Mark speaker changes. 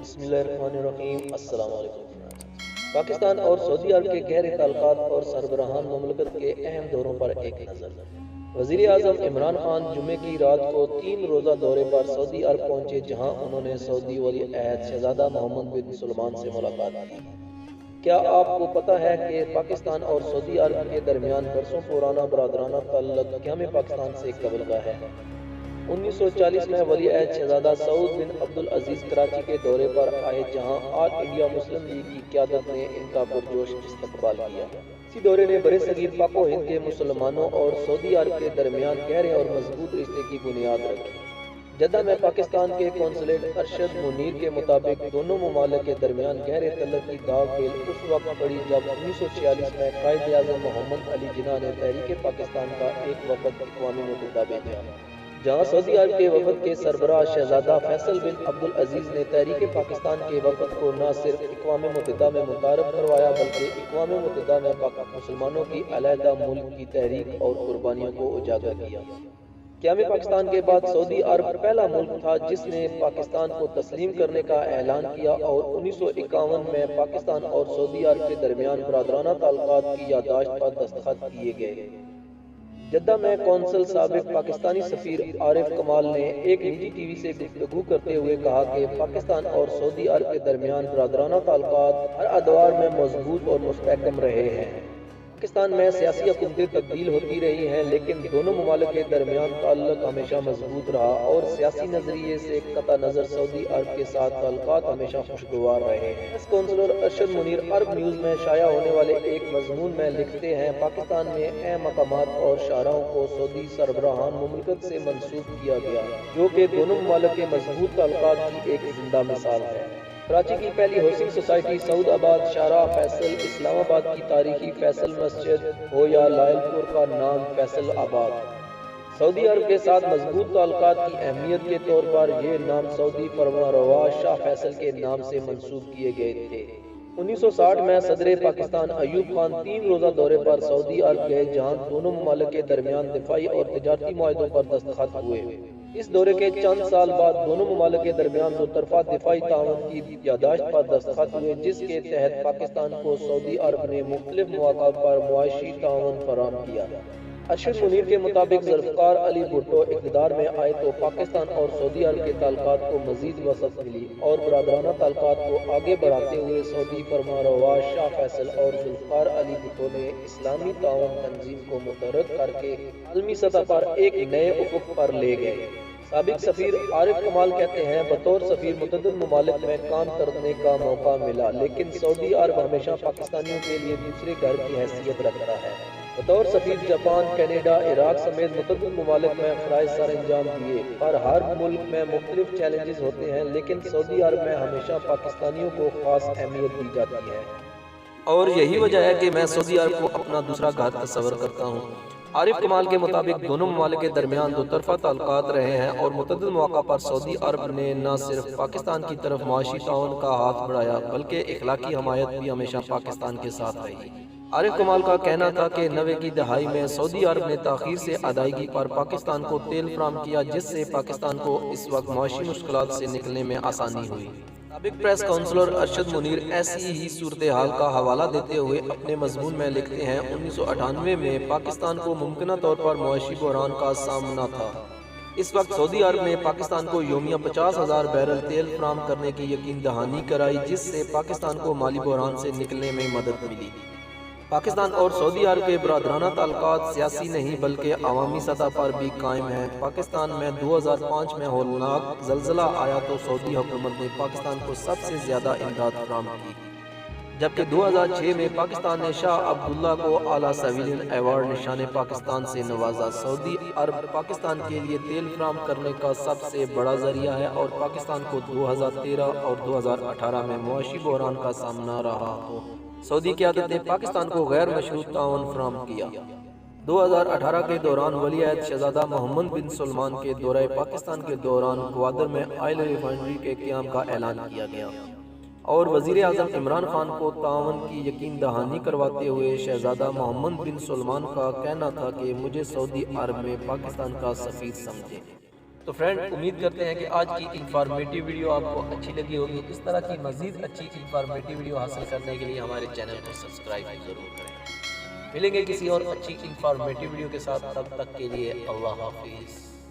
Speaker 1: بسم اللہ الرحمن الرحیم۔ السلام علیکم۔ پاکستان اور سعودی عرب کے گہرے تعلقات اور سربراہان مملکت کے اہم دوروں پر ایک نظر۔ وزیر اعظم عمران خان جمعے کی رات کو 3 روزہ دورے پر سعودی عرب پہنچے، جہاں انہوں نے سعودی ولی عہد شہزادہ محمد بن سلمان سے ملاقات کی۔ کیا آپ کو پتہ ہے کہ پاکستان اور سعودی عرب کے درمیان برسوں پرانا برادرانہ تعلق قیام پاکستان سے قبل کا ہے؟ 1940 میں ولی عہد شہزادہ سعود بن عبدالعزیز کراچی کے دورے پر آئے، جہاں آل انڈیا مسلم لیگ کی قیادت نے ان کا پرجوش استقبال کیا۔ اسی دورے نے برصغیر پاک و ہند کے مسلمانوں اور سعودی عرب کے درمیان گہرے اور مضبوط رشتے کی بنیاد رکھی۔ جدہ میں پاکستان کے قونصلیٹ ارشد منیر کے مطابق دونوں ممالک کے درمیان گہرے تعلق کی داغ کھیل اس وقت پڑی جب 1946 میں قائد اعظم محمد علی جناح نے تحریک پاکستان کا ایک وفد اقوام متحدہ بھیجا، جہاں سعودی عرب کے وفد کے سربراہ شہزادہ فیصل بن عبدالعزیز نے تحریک پاکستان کے وفد کو نہ صرف اقوام متحدہ میں متعارف کروایا بلکہ اقوام متحدہ میں مسلمانوں کی علیحدہ ملک کی تحریک اور قربانیوں کو اجاگر کیا۔ قیام پاکستان کے بعد سعودی عرب پہلا ملک تھا جس نے پاکستان کو تسلیم کرنے کا اعلان کیا، اور 1951 میں پاکستان اور سعودی عرب کے درمیان برادرانہ تعلقات کی یادداشت پر دستخط کیے گئے۔ جدہ میں قونصل سابق پاکستانی سفیر عارف کمال نے ایک نجی ٹی وی سے گفتگو کرتے ہوئے کہا کہ پاکستان اور سعودی عرب کے درمیان برادرانہ تعلقات ہر ادوار میں مضبوط اور مستحکم رہے ہیں۔ پاکستان میں سیاسی حکومتیں تبدیل ہوتی رہی ہیں، لیکن دونوں ممالک کے درمیان تعلق ہمیشہ مضبوط رہا، اور سیاسی نظریے سے قطع نظر سعودی عرب کے ساتھ تعلقات ہمیشہ خوشگوار رہے ہیں۔ کونسلر ارشد منیر عرب نیوز میں شائع ہونے والے ایک مضمون میں لکھتے ہیں، پاکستان میں اہم مقامات اور شاہراہوں کو سعودی سربراہان مملکت سے منسوب کیا گیا، جو کہ دونوں ممالک کے مضبوط تعلقات کی ایک زندہ مثال ہے۔ کراچی کی پہلی ہاؤسنگ سوسائٹی سعود آباد شاہراہ فیصل، اسلام آباد کی تاریخی فیصل مسجد ہو یا لائل پور کا نام فیصل آباد، سعودی عرب کے ساتھ مضبوط تعلقات کی اہمیت کے طور پر یہ نام سعودی فرمانروا شاہ فیصل کے نام سے منسوب کیے گئے تھے۔ 1960 میں صدر پاکستان ایوب خان 3 روزہ دورے پر سعودی عرب گئے، جہاں دونوں ممالک کے درمیان دفاعی اور تجارتی معاہدوں پر دستخط ہوئے۔ اس دورے کے چند سال بعد دونوں ممالک کے درمیان دو طرفہ دفاعی تعاون کی یادداشت پر دستخط ہوئے، جس کے تحت پاکستان کو سعودی عرب نے مختلف مواقع پر معاشی تعاون فراہم کیا۔ ارشد منیر کے مطابق ذوالفقار علی بھٹو اقتدار میں آئے تو پاکستان اور سعودی عرب کے تعلقات کو مزید وسعت ملی، اور برادرانہ تعلقات کو آگے بڑھاتے ہوئے سعودی فرمانروا شاہ فیصل اور ذوالفقار علی بھٹو نے اسلامی تعاون تنظیم کو متحرک کر کے عالمی سطح پر ایک نئے افق پر لے گئے۔ سابق سفیر عارف کمال کہتے ہیں، بطور سفیر متعدد ممالک میں کام کرنے کا موقع ملا، لیکن سعودی عرب ہمیشہ پاکستانیوں کے لیے دوسرے گھر کی حیثیت رکھتا ہے۔ بطور سفیر جاپان، کینیڈا، عراق سمیت متعدد ممالک میں فرائض سر انجام دیے، پر ہر ملک میں مختلف چیلنجز ہوتے ہیں، لیکن سعودی عرب میں ہمیشہ پاکستانیوں کو خاص اہمیت دی جاتی ہے۔ اور یہی وجہ ہے کہ میں سعودی عرب کو اپنا دوسرا گھر تصور کرتا ہوں۔ عارف کمال کے مطابق دونوں ممالک کے درمیان دو طرفہ تعلقات رہے ہیں، اور متعدد مواقع پر سعودی عرب نے نہ صرف پاکستان کی طرف معاشی تعاون کا ہاتھ بڑھایا بلکہ اخلاقی حمایت بھی ہمیشہ پاکستان کے ساتھ رہی۔ عارف کمال کا کہنا تھا کہ 90 کی دہائی میں سعودی عرب نے تاخیر سے ادائیگی پر پاکستان کو تیل فراہم کیا، جس سے پاکستان کو اس وقت معاشی مشکلات سے نکلنے میں آسانی ہوئی۔ سابق پریس کونسلر ارشد منیر ایسی ہی صورتحال کا حوالہ دیتے ہوئے اپنے مضمون میں لکھتے ہیں، 1998 میں پاکستان کو ممکنہ طور پر معاشی بحران کا سامنا تھا۔ اس وقت سعودی عرب نے پاکستان کو یومیہ 50,000 بیرل تیل فراہم کرنے کی یقین دہانی کرائی، جس سے پاکستان کو مالی بحران سے نکلنے میں مدد ملی۔ پاکستان اور سعودی عرب کے برادرانہ تعلقات سیاسی نہیں بلکہ عوامی سطح پر بھی قائم ہیں۔ پاکستان میں 2005 میں ہولناک زلزلہ آیا تو سعودی حکومت نے پاکستان کو سب سے زیادہ امداد فراہم کی، جبکہ 2006 میں پاکستان نے شاہ عبداللہ کو اعلیٰ سویلین ایوارڈ نشان پاکستان سے نوازا۔ سعودی عرب پاکستان کے لیے تیل فراہم کرنے کا سب سے بڑا ذریعہ ہے، اور پاکستان کو 2013 اور 2018 میں معاشی بحران کا سامنا رہا تو سعودی قیادت نے پاکستان کو غیر مشروط تعاون فراہم کیا۔ 2018 کے دوران ولی عہد شہزادہ محمد بن سلمان کے دورہ پاکستان کے دوران گوادر میں آئل ریفائنری کے قیام کا اعلان کیا گیا، اور وزیر اعظم عمران خان کو تعاون کی یقین دہانی کرواتے ہوئے شہزادہ محمد بن سلمان کا کہنا تھا کہ مجھے سعودی عرب میں پاکستان کا سفیر سمجھیں۔ تو فرینڈ امید کرتے ہیں کہ آج کی انفارمیٹیو ویڈیو آپ کو اچھی لگی ہوگی۔ اس طرح کی مزید اچھی انفارمیٹیو ویڈیو حاصل کرنے کے لیے ہمارے چینل کو سبسکرائب ضرور کریں۔ ملیں گے کسی اور اچھی انفارمیٹیو ویڈیو کے ساتھ، تب تک کے لیے اللہ حافظ۔